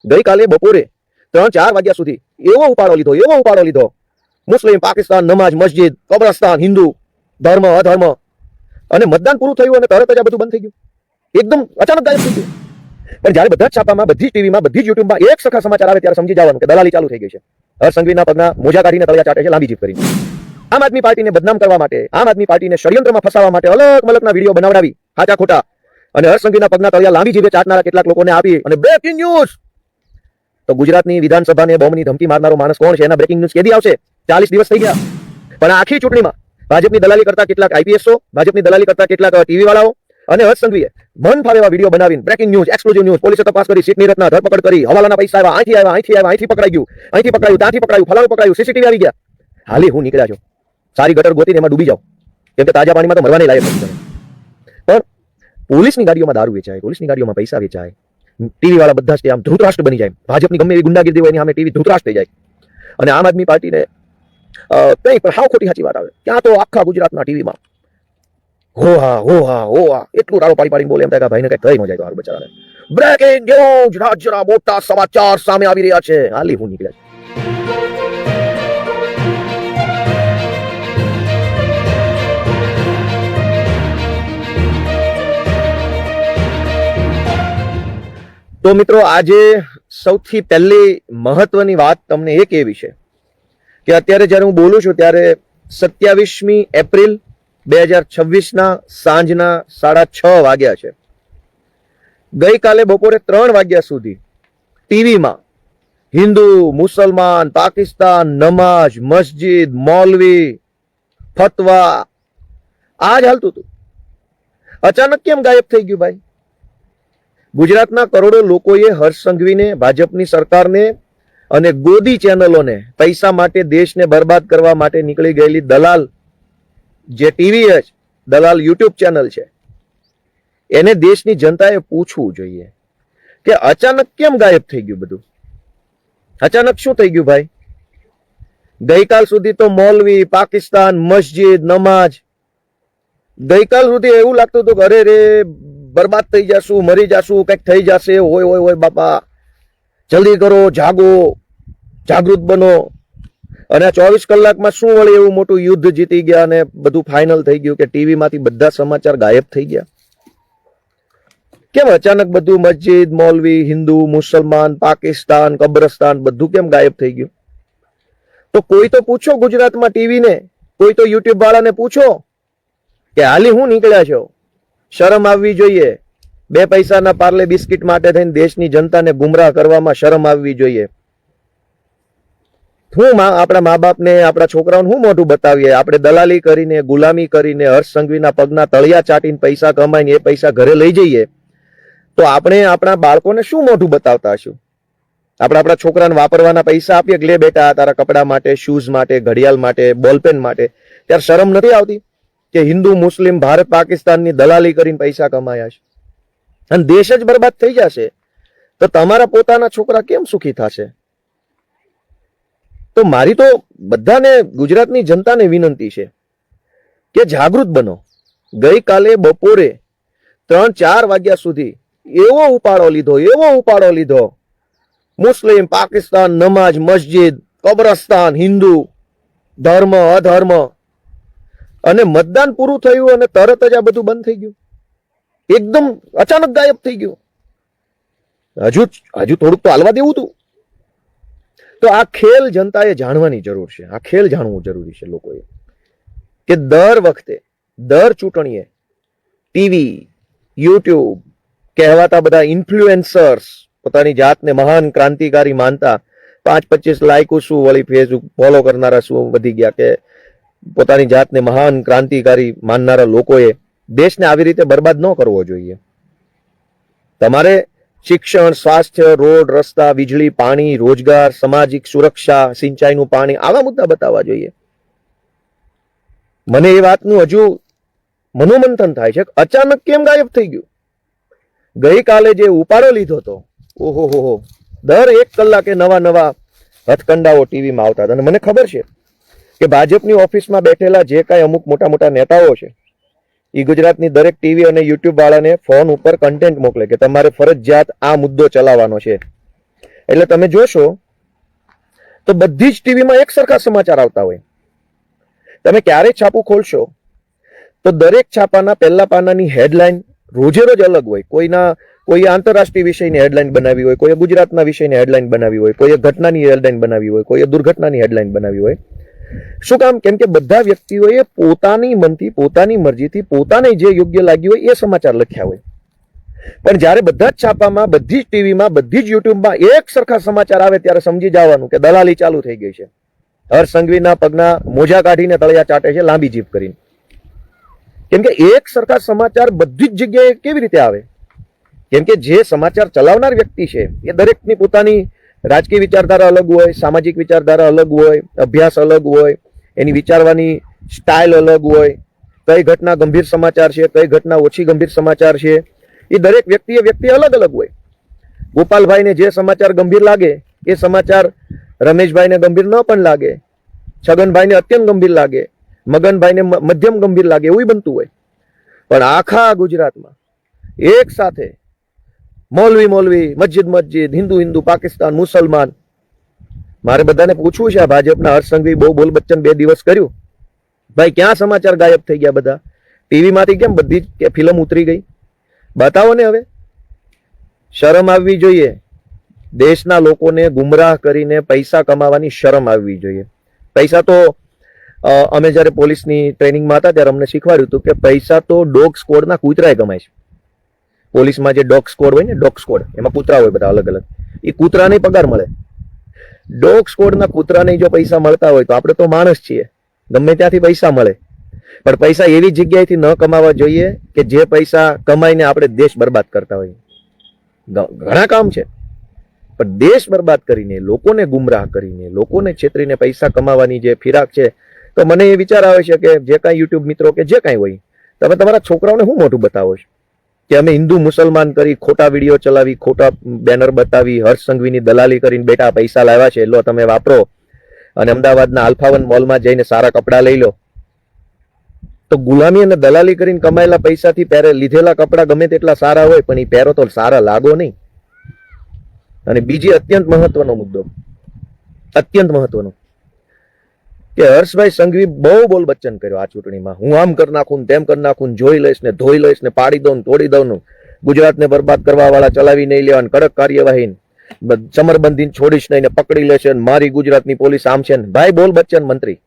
ગઈકાલે બપોરે 3-4 વાગ્યા સુધી એવો ઉપાડો લીધો મુસ્લિમ, પાકિસ્તાન, નમાજ, મસ્જિદ, કબ્રસ્તાન, હિન્દુ, ધર્મ, અધર્મ, અને મતદાન પૂરું થયું અને તરત જ આ બધું બંધ થઈ ગયું. એકદમ અચાનક ગાયબ થઈ ગયું. પણ જ્યારે બધા જ છાપામાં, બધી જ ટીવીમાં, બધી જ યુટ્યુબમાં એક સરખા સમાચાર આવે ત્યારે સમજી જવાનું કે દલાલી ચાલુ થઈ ગઈ છે. હર્ષ સંઘવીના પગના મોજા કાઢીને તળિયા ચાટે છે લાંબી જીભ કરીને. આમ આદમી પાર્ટીને બદનામ કરવા માટે, આમ આદમી પાર્ટીને ષડયંત્રમાં ફસાવવા માટે અલગ મલકના વિડીયો બનાવડાવી, સાચા ખોટા, અને હર્ષ સંઘવીના પગના તળિયા લાંબી જીભે ચાટનારા કેટલાક લોકોને આપી અને બ્રેકિંગ ન્યૂઝ. તો ગુજરાતની વિધાનસભાને બોમ્બની ધમકી મારનારો માણસ કોણ છે? એના બ્રેકિંગ ન્યૂઝ કેદી આવશે? 40 દિવસ થઈ ગયા. પણ આખી ચૂંટણીમાં ભાજપની દલાલી કરતા કેટલાક આઈપીએસઓ, ભાજપની દલાલી કરતા કેટલાક ટીવી વાળાઓ અને હર્ષ સંઘવીએ મન ફાવે એવા વિડીયો બનાવીને બ્રેકિંગ ન્યૂઝ, એક્સક્લુઝિવ ન્યૂઝ, પોલીસે તપાસ કરી, સીટની રચના, ધરપકડ કરી, હવાલાના પૈસા આવ્યા, અહીંથી પકડાઈ ગયું, અહીંથી પકડાયું, ત્યાંથી પકડાયું, ફલાણું પકડાયું, સીસીટીવી આવી ગયા. હાલી હું નીકળ્યા છો, સારી ગટર ગોતીને એમાં ડૂબી જાઓ, કેમ કે તાજા પાણીમાં તો મરવાની લાયક નથી. પણ પોલીસની ગાડીઓમાં દારૂ વેચાય, પોલીસની ગાડીઓમાં પૈસા વેચાય, ટીવી વાળા બધા જ આમ ધૃતરાષ્ટ્ર બની જાય. ભાજપની ગમે એવી ગુંડાગીરી હોય એની સામે ટીવી ધૃતરાષ્ટ્ર થઈ જાય. અને આમ આદમી પાર્ટીને કઈ પણ હાવ ખોટી સાચી વાત આવે ત્યાં તો આખા ગુજરાતના ટીવીમાં હો હા એટલું રાડો પાડીને બોલે એમ થાય કે ભાઈને કઈ થઈ ન જાય તો સારું બચારાને. બ્રેકિંગ ન્યૂઝ, રાજ્યના મોટા સમાચાર સામે આવી રહ્યા છે. હાલી હું નીકળ્યા છે. તો મિત્રો, આજે સૌથી પહેલી મહત્વની વાત તમને એ કહેવી છે કે અત્યારે જ્યારે હું બોલું છું ત્યારે 27મી એપ્રિલ 2026ના સાંજના 6:30 વાગ્યા છે. ગઈકાલે બપોરે 3 વાગ્યા સુધી ટીવીમાં હિન્દુ, મુસલમાન, પાકિસ્તાન, નમાજ, મસ્જિદ, મૌલવી, ફતવા આ જ હાલતું હતું. અચાનક કેમ ગાયબ થઈ ગયું ભાઈ? ગુજરાતના કરોડો લોકોએ હર્ષ સંઘવીને, ભાજપની સરકારને અને ગોદી ચેનલોને પૈસા માટે, દેશને બરબાદ કરવા માટે નીકળી ગયેલી દલાલ જે ટીવી છે, દલાલ યુટ્યુબ ચેનલ છે, એને દેશની જનતાએ પૂછવું જોઈએ કે અચાનક કેમ ગાયબ થઈ ગયું બધું? અચાનક શું થઈ ગયું ભાઈ? ગઈકાલ સુધી તો મૌલવી, પાકિસ્તાન, મસ્જિદ, નમાજ, ગઈકાલ સુધી એવું લાગતું હતું કે અરે રે બરબાદ થઈ જશું, મરી જશું, કંઈક થઈ જશે, હોય બાપા, જલ્દી કરો, જાગો, જાગૃત બનો. અને 24 કલાકમાં શું વળી એવું મોટું યુદ્ધ જીતી ગયા અને બધું ફાઇનલ થઈ ગયું કે ટીવીમાંથી બધા સમાચાર ગાયબ થઈ ગયા? કેમ અચાનક બધું મસ્જિદ, મૌલવી, હિન્દુ, મુસલમાન, પાકિસ્તાન, કબ્રસ્તાન બધું કેમ ગાયબ થઈ ગયું? તો કોઈ તો પૂછો ગુજરાતમાં ટીવીને, કોઈ તો યુટ્યુબ વાળાને પૂછો કે હાલી હું નીકળ્યા છો? શરમ આવવી જોઈએ. 2 પૈસાના પાર્લે બિસ્કિટ માટે થઈને દેશની જનતાને ગુમરાહ કરવામાં શરમ આવવી જોઈએ. હું આપણા મા બાપને, આપણા છોકરાઓને હું મોઢું બતાવીએ? આપણે દલાલી કરીને, ગુલામી કરીને, હર્ષ સંઘવીના પગના તળિયા ચાટીને પૈસા કમાઈને એ પૈસા ઘરે લઈ જઈએ તો આપણે આપણા બાળકોને શું મોઢું બતાવતા હશું? આપણા છોકરાને વાપરવાના પૈસા આપીએ કે લે બેટા તારા કપડા માટે, શૂઝ માટે, ઘડિયાળ માટે, બોલપેન માટે, ત્યારે શરમ નથી આવતી કે હિન્દુ, મુસ્લિમ, ભારત, પાકિસ્તાનની દલાલી કરીને પૈસા કમાયા છે અને દેશ જ બરબાદ થઈ જશે તો તમારા પોતાના છોકરા કેમ સુખી થશે? તો મારી તો બધાને, ગુજરાતની જનતાને વિનંતી છે કે જાગૃત બનો. ગઈકાલે બપોરે 3-4 વાગ્યા સુધી એવો ઉપાડો લીધો મુસ્લિમ, પાકિસ્તાન, નમાજ, મસ્જિદ, કબ્રસ્તાન, હિન્દુ, ધર્મ, અધર્મ, અને મતદાન પૂરું થયું અને તરત જ આ બધું બંધ થઈ ગયું. એકદમ અચાનક ગાયબ થઈ ગયું. હજુ થોડુંક તો હાલવા દેવું હતું. તો આ ખેલ જનતાએ જાણવાની જરૂર છે. આ ખેલ જાણવું જરૂરી છે લોકોએ કે દર વખતે, દર ચૂંટણીએ ટીવી, યુટ્યુબ, કહેવાતા બધા ઇન્ફ્લુએન્સર્સ પોતાની જાતને મહાન ક્રાંતિકારી માનતા, 5-25 લાઈકો શું વળી ફેસબુક ફોલો કરનારા શું વધી ગયા કે પોતાની જાતને મહાન ક્રાંતિકારી માનનારા લોકોએ દેશને આવી રીતે બરબાદ ન કરવો જોઈએ. તમારે શિક્ષણ, સ્વાસ્થ્ય, રોડ, રસ્તા, વીજળી, પાણી, રોજગાર, સામાજિક સુરક્ષા, સિંચાઈનું પાણી, આવા મુદ્દા બતાવવા જોઈએ. મને એ વાતનું હજુ મનોમંથન થાય છે અચાનક કેમ ગાયબ થઈ ગયું? ગઈકાલે જે ઉપાડો લીધો હતો, ઓહો, દર 1 કલાકે નવા હથકંડાઓ ટીવીમાં આવતા હતા. અને મને ખબર છે કે ભાજપની ઓફિસમાં બેઠેલા જે કાંઈ અમુક મોટા નેતાઓ છે એ ગુજરાતની દરેક ટીવી અને યુટ્યુબ વાળાને ફોન ઉપર કન્ટેન્ટ મોકલે કે તમારે ફરજિયાત આ મુદ્દો ચલાવવાનો છે. એટલે તમે જોશો તો બધી જ ટીવીમાં એક સરખા સમાચાર આવતા હોય. તમે ક્યારે છાપું ખોલશો તો દરેક છાપાના પહેલા પાનાની હેડલાઇન રોજે રોજ અલગ હોય. કોઈ આંતરરાષ્ટ્રીય વિષયની હેડલાઇન બનાવી હોય, કોઈ ગુજરાતના વિષયની હેડલાઇન બનાવી હોય, કોઈ ઘટનાની હેડલાઇન બનાવી હોય, કોઈ દુર્ઘટનાની હેડલાઇન બનાવી હોય. શું કામ? કેમ કે બધા વ્યક્તિઓએ પોતાની મનથી, પોતાની મરજીથી, પોતાને જે યોગ્ય લાગ્યું હોય એ સમાચાર લખ્યા હોય. પણ જ્યારે બધા જ છાપામાં, બધી જ ટીવીમાં, બધી જ યુટ્યુબમાં એક સરખા સમાચાર આવે ત્યારે સમજી જવાનું કે દલાલી ચાલુ થઈ ગઈ છે. હર્ષ સંઘવીના પગના મોજા કાઢીને તળિયા ચાટે છે લાંબી જીભ કરીને. કેમ કે એક સરખા સમાચાર બધી જ જગ્યાએ કેવી રીતે આવે? કેમ કે જે સમાચાર ચલાવનાર વ્યક્તિ છે એ દરેકની પોતાની રાજકીય વિચારધારા અલગ હોય, સામાજિક વિચારધારા અલગ હોય, અભ્યાસ અલગ હોય, એની વિચારવાની સ્ટાઇલ અલગ હોય. કઈ ઘટના ગંભીર સમાચાર છે, કઈ ઘટના ઓછી ગંભીર સમાચાર છે, એ દરેક વ્યક્તિ અલગ અલગ હોય. ગોપાલભાઈને જે સમાચાર ગંભીર લાગે એ સમાચાર રમેશભાઈને ગંભીર ન પણ લાગે, છગનભાઈને અત્યંત ગંભીર લાગે, મગનભાઈને મધ્યમ ગંભીર લાગે, એવું બનતું હોય. પણ આખા ગુજરાતમાં એક સાથે મૌલવી, મસ્જિદ, હિન્દુ, પાકિસ્તાન, મુસલમાન. મારે બધાને પૂછવું છે, આ ભાજપના હર્ષ સંઘવી બહુ બોલ બચ્ચન 2 દિવસ કર્યું, ભાઈ ક્યાં સમાચાર ગાયબ થઈ ગયા બધા? ટીવીમાંથી કેમ બધી જ ફિલ્મ ઉતરી ગઈ? બતાવો ને. હવે શરમ આવવી જોઈએ. દેશના લોકોને ગુમરાહ કરીને પૈસા કમાવાની શરમ આવવી જોઈએ. પૈસા તો અમે જ્યારે પોલીસની ટ્રેનિંગમાં હતા ત્યારે અમને શીખવાડ્યું હતું કે પૈસા તો ડોગ સ્કોડના કૂતરાએ કમાય છે. પોલીસમાં જે ડોગ સ્કોડ હોય ને, ડોગ સ્કોડ, એમાં કૂતરા હોય બધા અલગ અલગ, એ કૂતરાને પગાર મળે. ડોગ સ્કોડના કૂતરાને જો પૈસા મળતા હોય તો આપણે તો માણસ છીએ, ગમે ત્યાંથી પૈસા મળે. પણ પૈસા એવી જગ્યાએથી ન કમાવા જોઈએ કે જે પૈસા કમાઈને આપણે દેશ બરબાદ કરતા હોઈએ. ઘણા કામ છે, પણ દેશ બરબાદ કરીને, લોકોને ગુમરાહ કરીને, લોકોને છેતરીને પૈસા કમાવાની જે ફિરાક છે, તો મને એ વિચાર આવે છે કે જે કાંઈ યુટ્યુબ મિત્રો કે જે કાંઈ હોય, તમે તમારા છોકરાઓને શું મોટું બતાવો છો કે અમે હિન્દુ મુસલમાન કરી ખોટા વિડીયો ચલાવી, ખોટા બેનર બતાવી, હર્ષ સંઘવીની દલાલી કરીને બેટા પૈસા લાવ્યા છે, લો તમે વાપરો, અને અમદાવાદના આલ્ફાવન મોલમાં જઈને સારા કપડા લઈ લો. તો ગુલામી અને દલાલી કરીને કમાયેલા પૈસાથી લીધેલા કપડા ગમે તેટલા સારા હોય, પણ એ પહેરો તો સારા લાગો નહીં. અને બીજી અત્યંત મહત્વનો મુદ્દો, અત્યંત મહત્વનો, કે હર્ષભાઈ સંઘવી બહુ બોલ બચ્ચન કર્યો આ ચૂંટણીમાં. હું આમ કરી નાખું, તેમ કરી નાખું, જોઈ લઈશ ને, ધોઈ લઈશ ને, પાડી દઉં, તોડી દઉં, ગુજરાતને બરબાદ કરવા વાળા ચલાવી નહીં લેવા, કડક કાર્યવાહી, સમરબંધીને છોડીશ નહીં ને પકડી લેશે, મારી ગુજરાતની પોલીસ આમ છે. ભાઈ બોલ બચ્ચન મંત્રી,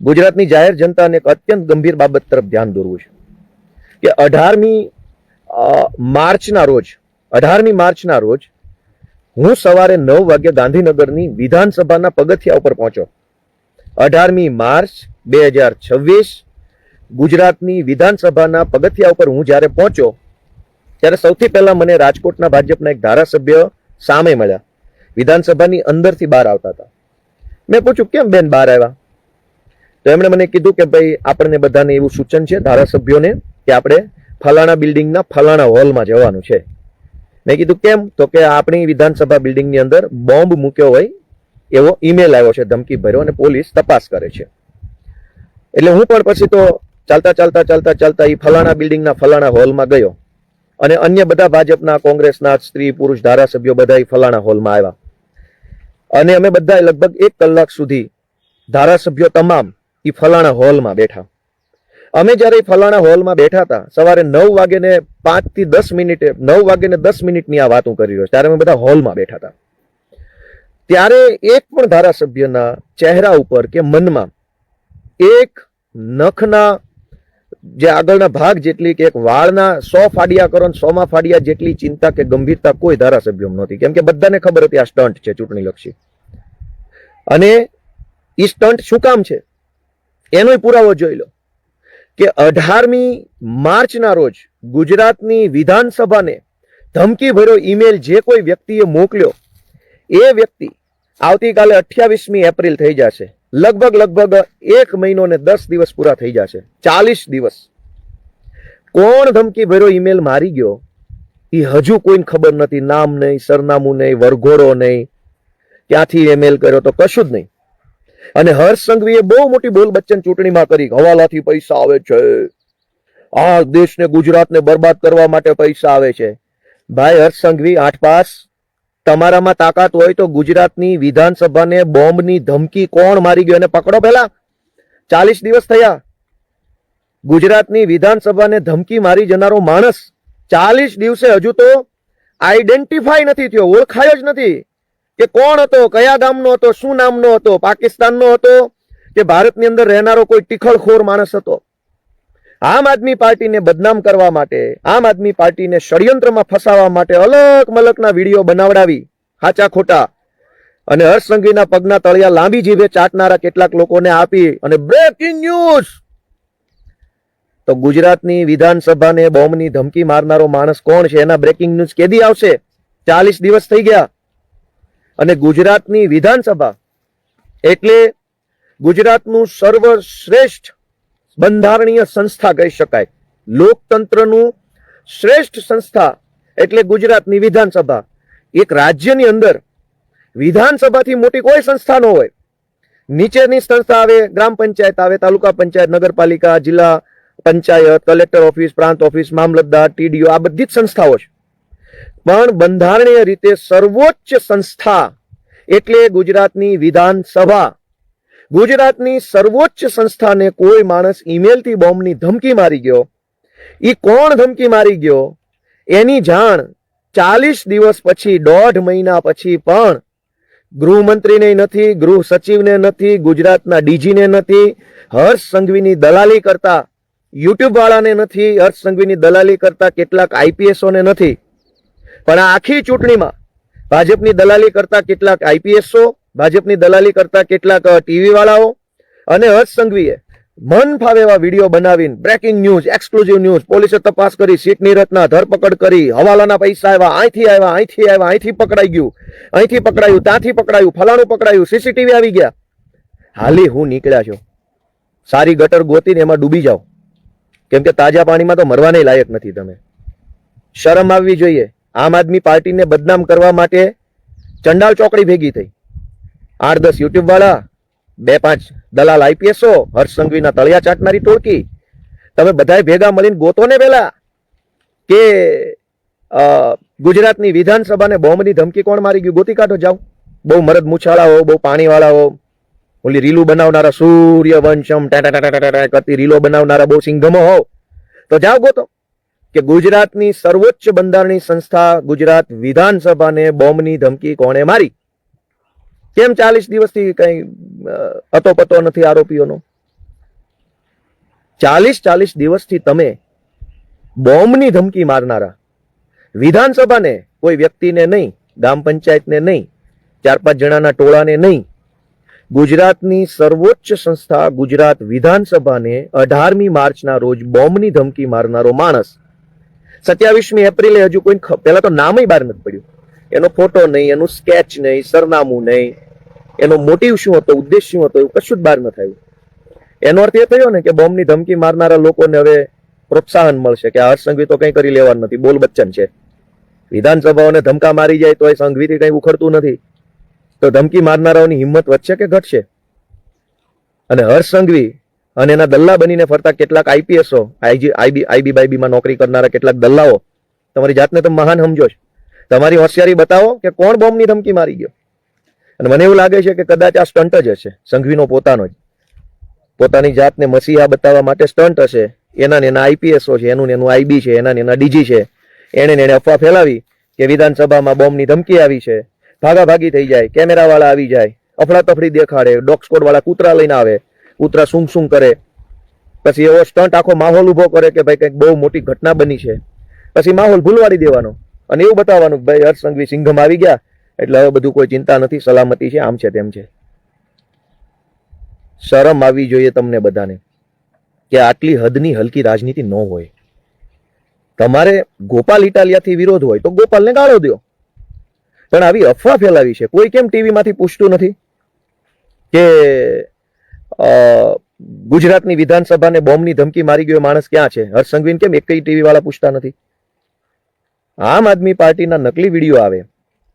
ગુજરાતની જાહેર જનતાને એક અત્યંત ગંભીર બાબત તરફ ધ્યાન દોરવું છે કે 18મી માર્ચના રોજ હું સવારે 9 વાગે ગાંધીનગરની વિધાનસભાના પગથિયા ઉપર પહોંચ્યો. 18મી માર્ચ 2026 ગુજરાતની વિધાનસભાના પગથિયા ઉપર હું જ્યારે પહોંચ્યો ત્યારે સૌથી પહેલા મને રાજકોટના ભાજપના એક ધારાસભ્ય સામે મળ્યા. વિધાનસભાની અંદરથી બહાર આવતા હતા. મેં પૂછ્યું કેમ બેન બહાર આવ્યા? તો એમણે મને કીધું કે ભાઈ આપણને બધાને એવું સૂચન છે ધારાસભ્યોને કે આપણે ફલાણા બિલ્ડિંગના ફલાણા હોલમાં જવાનું છે. મેં કીધું કેમ? તો કે આપણી વિધાનસભા બિલ્ડિંગની અંદર બોમ્બ મૂક્યો હોય એવો ઈમેલ આવ્યો છે, ધમકી ભર્યો, અને પોલીસ તપાસ કરે છે. એટલે હું પણ પછી તો ચાલતા એ ફલાણા બિલ્ડિંગના ફલાણા હોલમાં ગયો, અને અન્ય બધા ભાજપના, કોંગ્રેસના સ્ત્રી પુરુષ ધારાસભ્યો બધા ફલાણા હોલમાં આવ્યા, અને અમે બધા લગભગ 1 કલાક સુધી ધારાસભ્યો તમામ એ ફલાણા હોલમાં બેઠા. અમે જયારે ફલાણા હોલમાં બેઠા હતા, સવારે 9 વાગે ને 5 થી 10 મિનિટે, 9 વાગે ને 10 મિનિટની આ વાત હું કરી રહ્યો છું, ત્યારે અમે બધા હોલમાં બેઠા હતા. ત્યારે એક પણ ધારાસભ્યના ચહેરા ઉપર કે મનમાં એક નખના જે આગળના ભાગ જેટલી કે એક વાળના 100 ફાડિયા કરો ને 100માં ફાડિયા જેટલી ચિંતા કે ગંભીરતા કોઈ ધારાસભ્યોમાં નહોતી. કેમ કે બધાને ખબર હતી આ સ્ટન્ટ છે, ચૂંટણી લક્ષી. અને એ સ્ટન્ટ શું કામ છે એનો પુરાવો જોઈ લો કે 18મી માર્ચના રોજ ગુજરાતની વિધાનસભાને ધમકી ભર્યો ઈમેલ જે કોઈ વ્યક્તિએ મોકલ્યો, એ વ્યક્તિ આવતીકાલે 28મી એપ્રિલ થઈ જશે, લગભગ 1 મહિનો ને 10 દિવસ પૂરા થઈ જશે, 40 દિવસ. કોણ ધમકી ભર્યો ઈમેલ મારી ગયો એ હજુ કોઈને ખબર નથી. નામ નહીં, સરનામું નહીં, વરઘોડો નહીં, ક્યાંથી ઈમેલ કર્યો તો કશું જ નહીં. અને હર્ષ સંઘવીએ બહુ મોટી બોલ બચ્ચન ચૂંટણીમાં કરી, હવાલાથી પૈસા આવે છે, આ દેશને ગુજરાતને બરબાદ કરવા માટે પૈસા આવે છે. ભાઈ હર્ષ સંઘવી 8 પાસ, તમારામાં તાકાત હોય તો ગુજરાતની વિધાનસભાને બોમ્બની ધમકી કોણ મારી ગયો એને પકડો. પહેલા 40 દિવસ થયા. ગુજરાતની વિધાનસભાને ધમકી મારી જનારો માણસ 40 દિવસે હજુ તો આઈડેન્ટિફાઈ નથી થયો, ઓળખાયો જ નથી કે કોણ હતો, કયા ગામનો હતો, શું નામનો હતો, પાકિસ્તાનનો હતો કે ભારતની અંદર રહેનારો કોઈ ટીખળખોર માણસ હતો. આમ આદમી પાર્ટીને બદનામ કરવા માટે, આમ આદમી પાર્ટીને ષડયંત્રમાં ફસાવવા માટે અલગ મલકના વિડીયો બનાવડાવી, સાચા ખોટા, અને હર્ષ સંઘવીના પગના તળિયા લાંબી જીભે ચાટનારા કેટલાક લોકોને આપી અને બ્રેકિંગ ન્યૂઝ. તો ગુજરાતની વિધાનસભાને બોમ્બની ધમકી મારનારો માણસ કોણ છે એના બ્રેકિંગ ન્યૂઝ કેદી આવશે? 40 દિવસ થઈ ગયા. અને ગુજરાતની વિધાનસભા એટલે ગુજરાતનું સર્વશ્રેષ્ઠ બંધારણીય સંસ્થા કહી શકાય. લોકતંત્રનું શ્રેષ્ઠ સંસ્થા એટલે ગુજરાતની વિધાનસભા. એક રાજ્યની અંદર વિધાનસભાથી મોટી કોઈ સંસ્થા ન હોય. નીચેની સંસ્થા આવે, ગ્રામ પંચાયત આવે, તાલુકા પંચાયત, નગરપાલિકા, જિલ્લા પંચાયત, કલેક્ટર ઓફિસ, પ્રાંત ઓફિસ, મામલતદાર, ટીડીઓ, આ બધી જ સંસ્થાઓ છે. પણ બંધારણીય રીતે સર્વોચ્ચ સંસ્થા એટલે ગુજરાતની વિધાનસભા. ગુજરાતની સર્વોચ્ચ સંસ્થાને કોઈ માણસ ઈમેલથી બોમ્બની ધમકી મારી ગયો. ઈ કોણ ધમકી મારી ગયો એની જાણ 40 દિવસ પછી, 1.5 મહિના પછી પણ ગૃહમંત્રીને નથી, ગૃહ સચિવને નથી, ગુજરાતના ડીજીને નથી, હર્ષ સંઘવીની દલાલી કરતા યુટ્યુબ વાળાને નથી, હર્ષ સંઘવીની દલાલી કરતા કેટલાક આઈપીએસઓને નથી, પણ આ આખી ચૂંટણીમાં ભાજપની દલાલી કરતા કેટલાક આઈપીએસઓ, ભાજપની દલાલી કરતા કેટલાક ટીવી વાળાઓ અને હર્ષ સંઘવીએ મન ફાવે એવા વિડીયો બનાવીને બ્રેકિંગ ન્યૂઝ, એક્સક્લુઝિવ ન્યૂઝ, પોલીસે તપાસ કરી, સીટની રચના, ધરપકડ કરી, હવાલાના પૈસા આવ્યા, અહીંથી આવ્યા, અહીંથી આવ્યા, અહીંથી પકડાઈ ગયું, અહીંથી પકડાયું, ત્યાંથી પકડાયું, ફલાણું પકડાયું, સીસીટીવી આવી ગયા. હાલી હું નીકળ્યા છો, સારી ગટર ગોતીને એમાં ડૂબી જાઓ, કેમ કે તાજા પાણીમાં તો મરવાને લાયક નથી તમે. શરમ આવવી જોઈએ. આમ આદમી પાર્ટીને બદનામ કરવા માટે ચંડાલ ચોકડી ભેગી થઈ. 8-10 યુટ્યુબ વાળા, 2-5 દલાલ આઈપીએસઓ, હર્ષ સંઘવીના તળિયા ચાટનારી ટોળકી, તમે બધાય ભેગા મળીને ગોતો ને પેલા કે ગુજરાતની વિધાનસભાને બોમ્બની ધમકી કોણ મારી ગયું, ગોતી કાઢો. જાઓ, બહુ મરદ મૂછાળા હો, બહુ પાણીવાળા હો, ઓલી રીલો બનાવનારા સૂર્યવંશમ કરતી રીલો બનાવનારા બહુ સિંઘમો હો, તો જાઓ ગોતો કે ગુજરાતની સર્વોચ્ચ બંધારણીય સંસ્થા ગુજરાત વિધાનસભાને બોમ્બની ધમકી કોણે મારી. કેમ 40 દિવસથી કઈ અતોપતો નથી આરોપીઓનો? 40 દિવસથી તમે બોમ્બની ધમકી મારનારા વિધાનસભાને, કોઈ વ્યક્તિને નહીં, ગ્રામ પંચાયતને નહીં, 4-5 જણાના ટોળાને નહીં, ગુજરાતની સર્વોચ્ચ સંસ્થા ગુજરાત વિધાનસભાને 18મી માર્ચના રોજ બોમ્બની ધમકી મારનારો માણસ 27મી એપ્રિલે હજુ કોઈ પહેલા તો નામય બહાર નથી પડ્યું. એનો ફોટો નહીં, એનું સ્કેચ નહીં, સરનામું નહીં, એનો મોટિવ શું હતો, ઉદ્દેશ શું હતો, એવું કશું જ બહાર ન થયું. એનો અર્થ એ થયો ને કે બોમ્બની ધમકી મારનારા લોકોને હવે પ્રોત્સાહન મળશે કે હર્ષ સંઘવી તો કંઈ કરી લેવાનું નથી, બોલ બચ્ચન છે. વિધાનસભાઓને ધમકા મારી જાય તો એ સંઘવીથી કંઈ ઉખડતું નથી, તો ધમકી મારનારાઓની હિંમત વધશે કે ઘટશે? અને હર્ષ સંઘવી અને એના દલ્લા બનીને ફરતા કેટલાક આઈપીએસઓ, આઈબીમાં નોકરી કરનારા કેટલાક દલ્લાઓ, તમારી જાતને તમે મહાન સમજો છો. તમારી હોશિયારી બતાવો કે કોણ બોમ્બની ધમકી મારી ગયો. અને મને એવું લાગે છે કે કદાચ આ સ્ટન્ટ જ હશે, સંઘવીનો પોતાનો જ, પોતાની જાતને મસીહા બતાવવા માટે સ્ટન્ટ હશે. એના ને એના આઈપીએસઓ છે, એનું ને એનું આઈબી છે, એના ને એના ડીજી છે, એને અફવા ફેલાવી કે વિધાનસભામાં બોમ્બની ધમકી આવી છે, ભાગાભાગી થઈ જાય, કેમેરા વાળા આવી જાય, અફડાતફડી દેખાડે, ડોગ સ્કોડ વાળા કૂતરા લઈને આવે, કૂતરા શું કરે, પછી એવો સ્ટન્ટ આખો માહોલ ઉભો કરે કે ભાઈ કંઈક બહુ મોટી ઘટના બની છે, પછી માહોલ ભૂલવાડી દેવાનો અને એવું બતાવવાનું કે ભાઈ હર્ષ સંઘવી સિંઘમ આવી ગયા એટલે હવે બધું કોઈ ચિંતા નથી, સલામતી છે, આમ છે, તેમ છે. શરમ આવવી જોઈએ તમને બધાને કે આટલી હદની હલકી રાજનીતિ ન હોય. તમારે ગોપાલ ઇટાલિયાથી વિરોધ હોય તો ગોપાલને ગાળો દો, પણ આવી અફવા ફેલાવી છે. કોઈ કેમ ટીવી માંથી પૂછતું નથી કે ગુજરાતની વિધાનસભાને બોમ્બની ધમકી મારી ગયો માણસ ક્યાં છે? હર્ષ સંઘવીને કેમ એક ટીવી વાળા પૂછતા નથી? આમ આદમી પાર્ટીના નકલી વિડીયો આવે,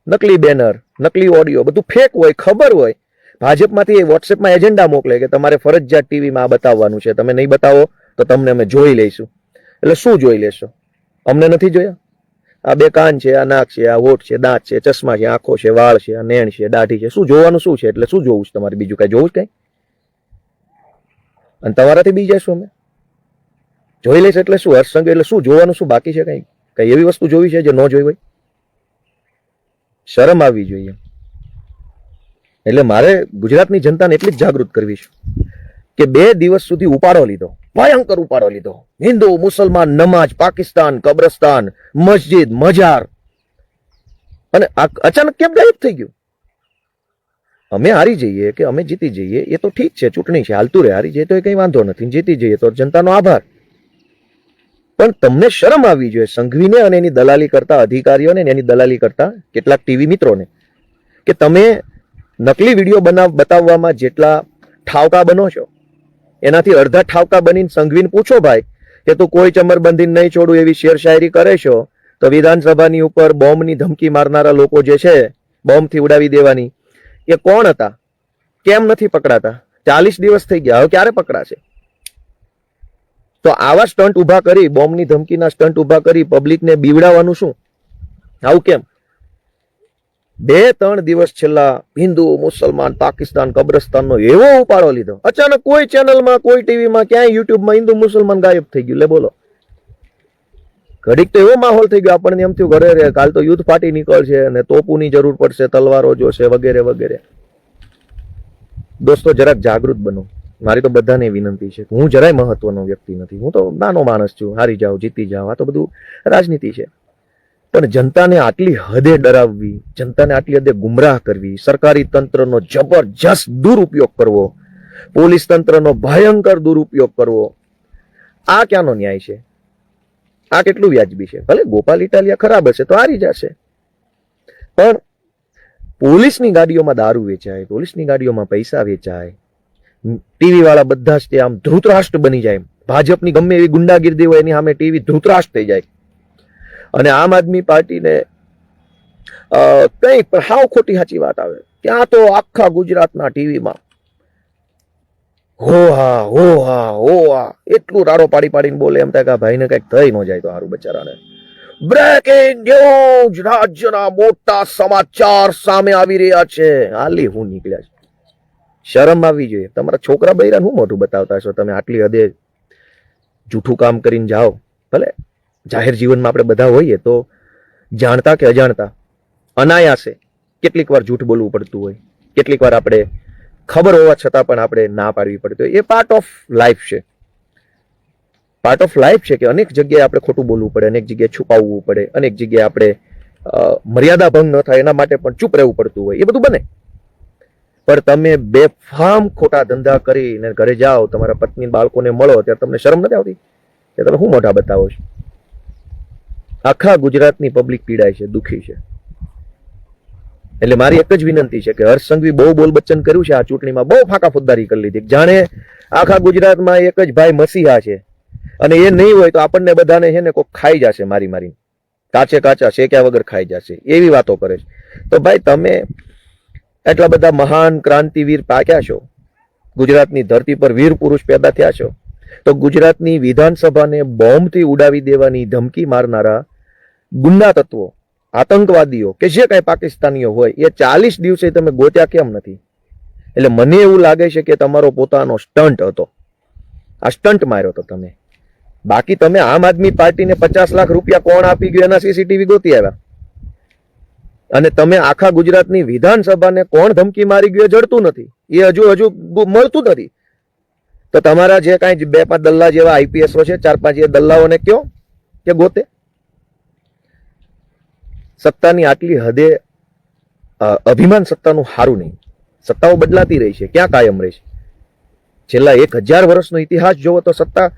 નકલી બેનર, નકલી ઓડિયો, બધું ફેક હોય, ખબર હોય. ભાજપમાંથી વોટ્સએપમાં એજન્ડા મોકલે કે તમારે ફરજિયાત ટીવીમાં આ બતાવવાનું છે, તમે નહીં બતાવો તો તમને અમે જોઈ લઈશું. એટલે શું જોઈ લેશો? અમને નથી જોયા? આ બે કાન છે, આ નાક છે, આ હોઠ છે, દાંત છે, ચશ્મા છે, આંખો છે, વાળ છે, આ નેણ છે, દાઢી છે, શું જોવાનું શું છે? એટલે શું જોવું છે તમારે? બીજું કઈ જોવું છે કઈ? અને તમારાથી બી જઈશું અમે જોઈ લઈશ એટલે શું? હર્ષસંઘવી એટલે શું જોવાનું શું બાકી છે? કઈ કઈ એવી વસ્તુ જોવી છે જે ન જોઈ હોય? શરમ આવવી જોઈએ. એટલે મારે ગુજરાતની જનતાને એટલી જ જાગૃત કરવી છે કે 2 દિવસ સુધી ઉપાડો લીધો, ભયંકર ઉપાડો લીધો. હિન્દુ, મુસલમાન, નમાજ, પાકિસ્તાન, કબ્રસ્તાન, મસ્જિદ, મજાર, અને અચાનક કેમ ગાયબ થઈ ગયું? અમે હારી જઈએ કે અમે જીતી જઈએ એ તો ઠીક છે, ચૂંટણી છે, હાલતું રહે. હારી જઈએ તો કઈ વાંધો નથી, જીતી જઈએ તો જનતાનો આભાર. પણ તમને શરમ આવવી જોઈએ સંઘવીને અને એની દલાલી કરતા અધિકારીઓને, એની દલાલી કરતા કેટલાક ટીવી મિત્રોને, કે તમે નકલી વિડીયો બતાવવામાં જેટલા ઠાવકા બનો છો એનાથી અડધા ઠાવકા બનીને સંઘવીને પૂછો ભાઈ કે તું કોઈ ચમરબંધી નહીં છોડું એવી શેર શાયરી કરે છો તો વિધાનસભાની ઉપર બોમ્બની ધમકી મારનારા લોકો જે છે, બોમ્બથી ઉડાવી દેવાની, એ કોણ હતા? કેમ નથી પકડાતા? 40 દિવસ થઈ ગયા, હવે ક્યારે પકડાશે? તો આવા સ્ટન્ટ ઉભા કરી, બોમ્બની ધમકીના સ્ટન્ટ ઉભા કરી પબ્લિકને બીવડાવવાનું શું? આવું કેમ? 2-3 દિવસ છેલ્લા હિન્દુ, મુસલમાન, પાકિસ્તાન, કબ્રસ્તાનનો એવો ઉપાડો લીધો. અચાનક કોઈ ચેનલમાં, કોઈ ટીવીમાં, ક્યાંય યુટ્યુબમાં હિન્દુ મુસલમાન ગાયબ થઈ ગયું. લે બોલો, ઘડીક તો એવો માહોલ થઈ ગયો આપણને એમ થયું ઘરે રે કાલ તો યુદ્ધ ફાટી નીકળશે અને તોપુની જરૂર પડશે, તલવારો જોશે, વગેરે વગેરે. દોસ્તો જરાક જાગૃત બનો. મારી તો બધાને વિનંતી છે. હું જરાય મહત્વનો વ્યક્તિ નથી, હું તો નાનો માણસ છું. હારી જાઓ, જીતી જાઓ, આ તો બધું રાજનીતિ છે. પણ જનતાને આટલી હદે ડરાવવી, જનતાને આટલી હદે ગુમરાહ કરવી, સરકારી તંત્રનો જબરજસ્ત દુરુપયોગ કરવો, પોલીસ તંત્રનો ભયંકર દુરુપયોગ કરવો, આ ક્યાંનો ન્યાય છે? આ કેટલું વ્યાજબી છે? ભલે ગોપાલ ઇટાલિયા ખરાબ હશે તો હારી જશે, પણ પોલીસની ગાડીઓમાં દારૂ વેચાય, પોલીસની ગાડીઓમાં પૈસા વેચાય, ટીવી વાળા બધા જ આમ ધૃતરાષ્ટ્ર બની જાય. ભાજપની ગમે એવી ગુંડાગીર્દી હોય એની સામે ટીવી ધૃતરાષ્ટ્ર થઈ જાય. અને આમ આદમી પાર્ટીને કઈ પણ હાવ ખોટી સાચી વાત આવે ત્યાં તો આખા ગુજરાતના ટીવીમાં હો હા હો હા હો હા એટલું રાડો પાડી પાડીને બોલે, એમ થાય કે ભાઈને કઈક થઈ ન જાય તો સારું બચારાને. બ્રેકિંગ ન્યૂઝ, રાજ્યના મોટા સમાચાર સામે આવી રહ્યા છે. હાલી હું નીકળ્યા છે. શરમ આવવી જોઈએ. તમારા છોકરા બૈરાને હું મોઢું બતાવતા છો? તમે આટલી હદે જૂઠું કામ કરીને જાઓ. ભલે જાહેર જીવનમાં આપણે બધા હોઈએ તો જાણતા કે અજાણતા અનાયાસે કેટલીક વાર જૂઠ બોલવું પડતું હોય, કેટલીક વાર આપણે ખબર હોવા છતાં પણ આપણે ના પાડવી પડતી હોય. એ પાર્ટ ઓફ લાઈફ છે. પાર્ટ ઓફ લાઈફ છે કે અનેક જગ્યાએ આપણે ખોટું બોલવું પડે, અનેક જગ્યાએ છુપાવવું પડે, અનેક જગ્યાએ આપણે મર્યાદા ભંગ ન થાય એના માટે પણ ચૂપ રહેવું પડતું હોય. એ બધું બને. પણ તમે બેફામ ખોટા ધંધા કરીને ઘરે જાઓ, તમારા પત્ની બાળકોને મળો ત્યારે તમને શરમ નથી આવતી કે તમે શું મોઢા બતાવો છો? આખા ગુજરાતની પબ્લિક પીડાય છે, દુખી છે. એટલે મારી એક જ વિનંતી છે કે હર્ષસંઘવી બહુ બોલ બચ્ચન કર્યું છે આ ચૂંટણીમાં, બહુ ફાંકા ફોજદારી કરી લીધી. જાણે આખા ગુજરાતમાં એક જ ભાઈ મસીહા છે અને એ નહીં હોય તો આપણને બધાને છે ને કોઈ ખાઈ જશે, મારી મારી કાચે કાચા શેક્યા વગર ખાઈ જશે, એવી વાતો કરે છે. તો ભાઈ તમે એટલા બધા મહાન ક્રાંતિવીર પાક્યા છો, ગુજરાતની ધરતી પર વીર પુરુષ પેદા થયા છો, તો ગુજરાતની વિધાનસભાને બોમ્બથી ઉડાવી દેવાની ધમકી મારનારા ગુંડા તત્વો, આતંકવાદીઓ કે જે કઈ પાકિસ્તાનીઓ હોય એ 40 દિવસે તમે ગોત્યા કેમ નથી? એટલે મને એવું લાગે છે કે તમારો પોતાનો સ્ટન્ટ હતો. આ સ્ટન્ટ માર્યો હતો તમે. બાકી તમે આમ આદમી પાર્ટીને 50 લાખ રૂપિયા કોણ આપી ગયું એના સીસીટીવી ગોતી આવ્યા, અને તમે આખા ગુજરાતની વિધાનસભાને કોણ ધમકી મારી ગયું જડતું નથી, એ હજુ મળતું નથી. તો તમારા જે કાંઈ 2-5 દલ્લા જેવા આઈપીએસો છે, 4-5 એ દલ્લાઓને કયો કે ગોતે. સત્તાની આટલી હદે અભિમાન સત્તાનું હારું નહીં. સત્તાઓ બદલાતી રહી છે, ક્યાં કાયમ રહી છે? છેલ્લા 1000 વર્ષનો ઇતિહાસ જોવો તો સત્તા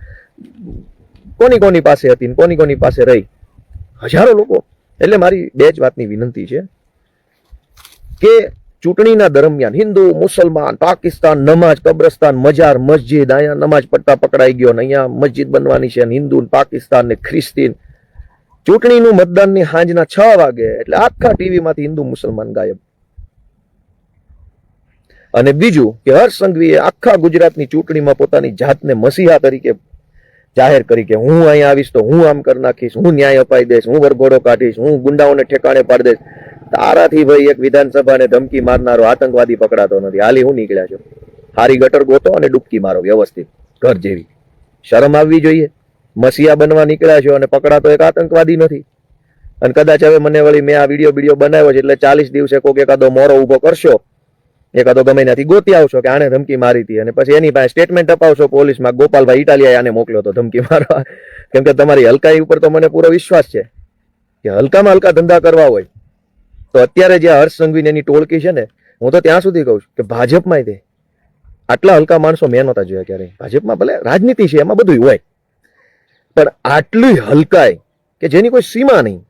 કોની કોની પાસે હતી, કોની કોની પાસે રહી? હજારો લોકો. એટલે મારી બે જ વાતની વિનંતી છે કે ચૂંટણીના દરમિયાન હિન્દુ, મુસલમાન, પાકિસ્તાન, નમાજ, કબ્રસ્તાન, મજાર, મસ્જિદ, અહીંયા નમાજ પટ્ટા પકડાઈ ગયો ને અહીંયા મસ્જિદ બનવાની છે, હિન્દુ, પાકિસ્તાન ને ખ્રિસ્તીન. ચૂંટણીનું મતદાનની સાંજના 6 વાગે એટલે આખા ટીવીમાંથી હિન્દુ મુસલમાન ગાયબ. અને બીજું કે હર્ષસંઘવીએ આખા ગુજરાતની ચૂંટણીમાં પોતાની જાતને મસીહા તરીકે જાહેર કરી કે હું અહીંયા આવીશ તો હું આમ કરી નાખીશ, હું ન્યાય અપાઈ દઈશ, હું વરઘોડો કાઢીશ, હું ગુંડાઓને ઠેકાણે પાડી દઈશ. તારાથી ભાઈ એક વિધાનસભાને ધમકી મારનારો આતંકવાદી પકડાતો નથી. હાલી હું નીકળ્યા છો, હારી ગટર ગોતો અને ડૂબકી મારો વ્યવસ્થિત ઘર જેવી. શરમ આવવી જોઈએ. મસીહા બનવા નીકળ્યા છો અને પકડાતો એક આતંકવાદી નથી. અને કદાચ હવે મને વળી મેં આ વિડીયો બનાવ્યો છે એટલે 40 દિવસે કોઈક એકાદો મોરો ઉભો કરશો, એકાદો ગમે ત્યાંથી ગોતી આવશો કે આને ધમકી મારી હતી, અને પછી એની પાસે સ્ટેટમેન્ટ અપાવશો પોલીસમાં, ગોપાલભાઈ ઇટાલિયાએ આને મોકલ્યો તો ધમકી મારવા. કેમ કે તમારી હલકાઈ ઉપર તો મને પૂરો વિશ્વાસ છે કે હલકામાં હલકા ધંધા કરવા હોય તો અત્યારે જે હર્ષ સંઘવી એની ટોળકી છે ને, હું તો ત્યાં સુધી કહું છું કે ભાજપમાં તે આટલા હલકા માણસો મેં નહોતા જોયા ક્યારેય. ભાજપમાં ભલે રાજનીતિ છે, એમાં બધું હોય, પણ આટલી હલકાઈ કે જેની કોઈ સીમા નહીં,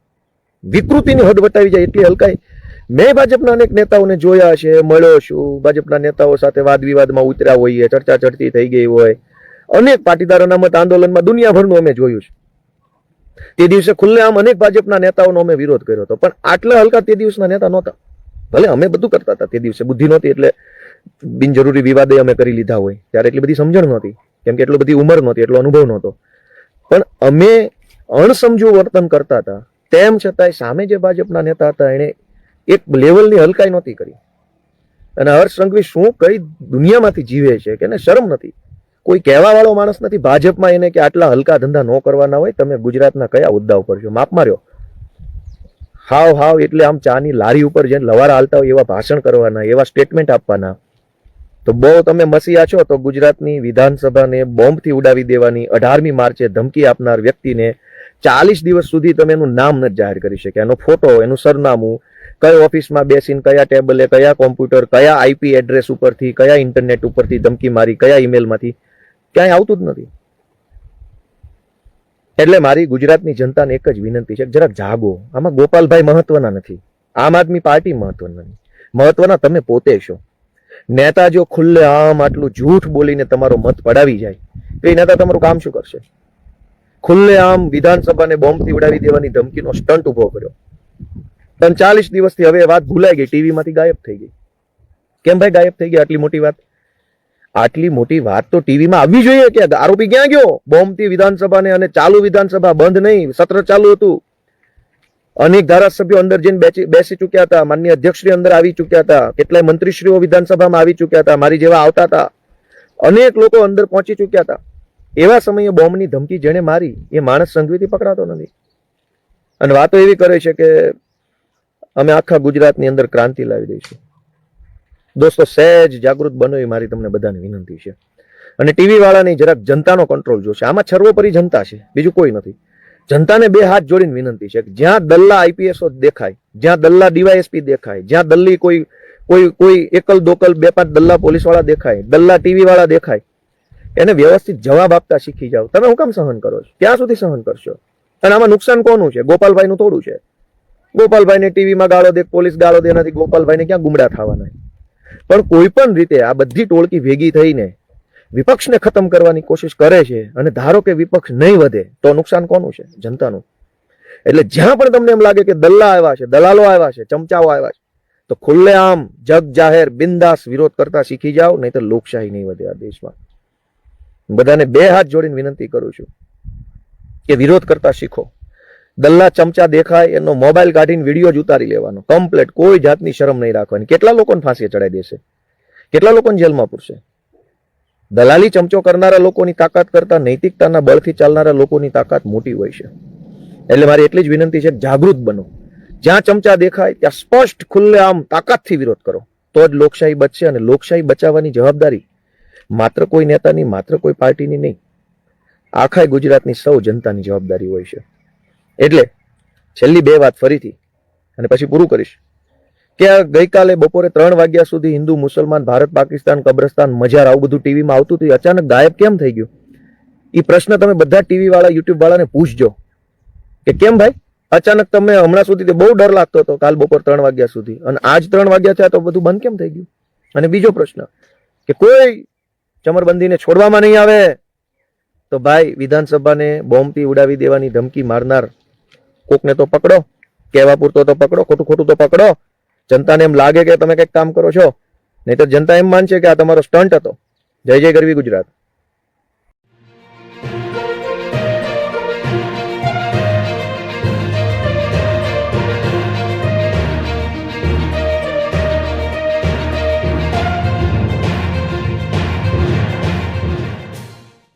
વિકૃતિની હદ વટાવી જાય એટલી હલકાઈ મેં ભાજપના અનેક નેતાઓને જોયા છે, મળ્યો છું, ભાજપના નેતાઓ સાથે વાદ વિવાદમાં ઉતર્યા હોઈએ, ચર્ચા ચડતી થઈ ગઈ હોય, અનેક પાટીદારોના મત આંદોલનમાં દુનિયાભરનું અમે જોયું છે. તે દિવસે ખુલ્લેઆમ અનેક ભાજપના નેતાઓનો અમે વિરોધ કર્યો હતો, પણ આટલા હલકા તે દિવસના નેતા નહોતા. ભલે અમે બધું કરતા હતા, તે દિવસે બુદ્ધિ નહોતી એટલે બિનજરૂરી વિવાદે અમે કરી લીધા હોય, ત્યારે એટલી બધી સમજણ નહોતી, કેમ કે એટલી બધી ઉંમર નહોતી, એટલો અનુભવ નહોતો, પણ અમે અણસમજુ વર્તન કરતા હતા. તેમ છતાંય સામે જે ભાજપના નેતા હતા એને એક લેવલની હલકાઈ નહોતી કરી. અને હર્ષ સંઘવી શું કઈ દુનિયામાંથી જીવે છે કે એને શરમ નથી, કોઈ કહેવા વાળો માણસ નથી ભાજપમાં એને કે આટલા હલકા ધંધા ન કરવાના હોય. તમે ગુજરાતના કયા હોદ્દા ઉપર છો? માપ માર્યો. હાવ એટલે આમ ચાની લારી ઉપર જઈને લવારા હાલતા હોય એવા ભાષણ કરવાના, એવા સ્ટેટમેન્ટ આપવાના. તો બહુ તમે મસીહા છો તો ગુજરાતની વિધાનસભાને બોમ્બથી ઉડાવી દેવાની 18મી માર્ચે ધમકી આપનાર વ્યક્તિને 40 દિવસ સુધી તમે એનું નામ નથી જાહેર કરી શક્યા, એનો ફોટો, એનું સરનામું, કઈ ઓફિસમાં બેસીને, કયા ટેબલે, કયા કોમ્પ્યુટર, કયા આઈપી એડ્રેસ ઉપરથી, કયા ઇન્ટરનેટ ઉપરથી ધમકી મારી, કયા ઈમેલમાંથી, ક્યાંય આવતું જ નથી. એટલે મારી ગુજરાતની જનતાને એક જ વિનંતી છે, જરાક જાગો. આમાં ગોપાલભાઈ મહત્વના નથી, આમ આદમી પાર્ટી મહત્વના નથી, મહત્વના તમે પોતે છો. નેતા જો ખુલ્લે આમ આટલું જૂઠ બોલીને તમારો મત પડાવી જાય તો એ નેતા તમારું કામ શું કરશે? ખુલ્લે આમ વિધાનસભાને બોમ્બથી ઉડાવી દેવાની ધમકીનો સ્ટન્ટ ઉભો કર્યો. પણ 40 દિવસથી હવે વાત ભૂલાઈ ગઈ, ટીવીમાંથી ગાયબ થઈ ગઈ. કેમ ભાઈ ગાયબ થઈ ગઈ આટલી મોટી વાત? આટલી મોટી વાત તો ટીવીમાં આવવી જોઈએ કે આરોપી ક્યાં ગયો બોમ્બથી વિધાનસભાને, અને ચાલુ વિધાનસભા બંધ નહીં, સત્ર ચાલુ હતું. અનેક ધારાસભ્યો અંદર જઈને બેસી ચુક્યા હતા, માનનીય અધ્યક્ષશ્રી અંદર આવી ચુક્યા હતા, કેટલાય મંત્રીશ્રીઓ વિધાનસભામાં આવી ચુક્યા હતા, મારી જેવા આવતા હતા, અનેક લોકો અંદર પહોંચી ચુક્યા હતા. એવા સમયે બોમ્બની ધમકી જેને મારી એ માણસ સંઘવીથી પકડાતો નથી. અને વાતો એવી કરે છે કે અમે આખા ગુજરાતની અંદર ક્રાંતિ લાવી દઈશું. દોસ્તો, સહેજ જાગૃત બનો એ મારી તમને બધાને વિનંતી છે. અને ટીવી વાળાની જરાક જનતાનો કંટ્રોલ જોશે. આમાં સર્વોપરી જનતા છે, બીજું કોઈ નથી. જનતાને બે હાથ જોડીને વિનંતી છે કે જ્યાં દલ્લા આઈપીએસઓ દેખાય, જ્યાં દલ્લા ડીવાયએસપી દેખાય, જ્યાં દલ્લી કોઈ એકલ દોકલ 2-5 દલ્લા પોલીસ વાળા દેખાય, દલ્લા ટીવી વાળા દેખાય, એને વ્યવસ્થિત જવાબ આપતા શીખી જાવ. તમે હું કામ સહન કરો છો? ક્યાં સુધી સહન કરશો? અને આમાં નુકસાન કોનું છે? ગોપાલભાઈનું થોડું છે. ગોપાલભાઈને ટીવીમાં ગાળો દે, પોલીસ ગાળો દે, એનાથી ગોપાલભાઈને ક્યાં ગુમડા થવાના? પણ કોઈ પણ રીતે આ બધી ટોળકી ભેગી થઈને વિપક્ષને ખતમ કરવાની કોશિશ કરે છે, અને ધારો કે વિપક્ષ નહીં વધે તો નુકસાન કોનું છે? જનતાનું. એટલે જ્યાં પણ તમને એમ લાગે કે દલ્લા આવ્યા છે, દલાલો આવ્યા છે, ચમચાઓ આવ્યા છે, તો ખુલ્લેઆમ જગ જાહેર બિંદાસ વિરોધ કરતા શીખી જાઓ, નહીં તો લોકશાહી નહીં વધે આ દેશમાં. બધાને બે હાથ જોડીને વિનંતી કરું છું કે વિરોધ કરતા શીખો. દલ્લા ચમચા દેખાય એનો મોબાઈલ કાઢીને વિડીયો જ ઉતારી લેવાનો, કમ્પ્લેટ, કોઈ જાતની શરમ નહીં રાખવાની. કેટલા લોકોને ફાંસીએ ચડાવી દેશે? કેટલા લોકોને જેલમાં પૂરશે? દલાલી ચમચો કરનારા લોકોની તાકાત કરતા નૈતિકતાના બળથી ચાલનારા લોકોની તાકાત મોટી હોય છે. એટલે મારી એટલી જ વિનંતી છે, જાગૃત બનો. જ્યાં ચમચા દેખાય ત્યાં સ્પષ્ટ ખુલ્લે આમ તાકાતથી વિરોધ કરો, તો જ લોકશાહી બચશે. અને લોકશાહી બચાવવાની જવાબદારી માત્ર કોઈ નેતાની, માત્ર કોઈ પાર્ટીની નહીં, આખા ગુજરાતની સૌ જનતાની જવાબદારી હોય છે. એટલે છેલ્લી બે વાત ફરીથી, અને પછી પૂરું કરીશ, કે ગઈકાલે બપોરે 3 વાગ્યા સુધી હિન્દુ, મુસલમાન, ભારત, પાકિસ્તાન, કબ્રસ્તાન, મજાર, આવું બધું ટીવીમાં આવતું હતું, અચાનક ગાયબ કેમ થઈ ગયું? એ પ્રશ્ન તમે બધા ટીવી વાળા, યુટ્યુબ વાળાને પૂછજો કે કેમ ભાઈ અચાનક તમે હમણાં સુધી બહુ ડર લાગતો હતો કાલ બપોર 3 વાગ્યા સુધી, અને આજ 3 વાગ્યા થયા તો બધું બંધ કેમ થઈ ગયું? અને બીજો પ્રશ્ન કે કોઈ ચમરબંધીને છોડવામાં નહીં આવે તો ભાઈ વિધાનસભાને બોમ્બથી ઉડાવી દેવાની ધમકી મારનાર કોકને તો પકડો, કહેવા પૂરતો તો પકડો, ખોટું ખોટું તો પકડો. જનતાને એમ લાગે કે તમે કંઈક કામ કરો છો, નહીં તો જનતા એમ માનશે કે આ તમારો સ્ટન્ટ હતો. જય જય ગરવી ગુજરાત.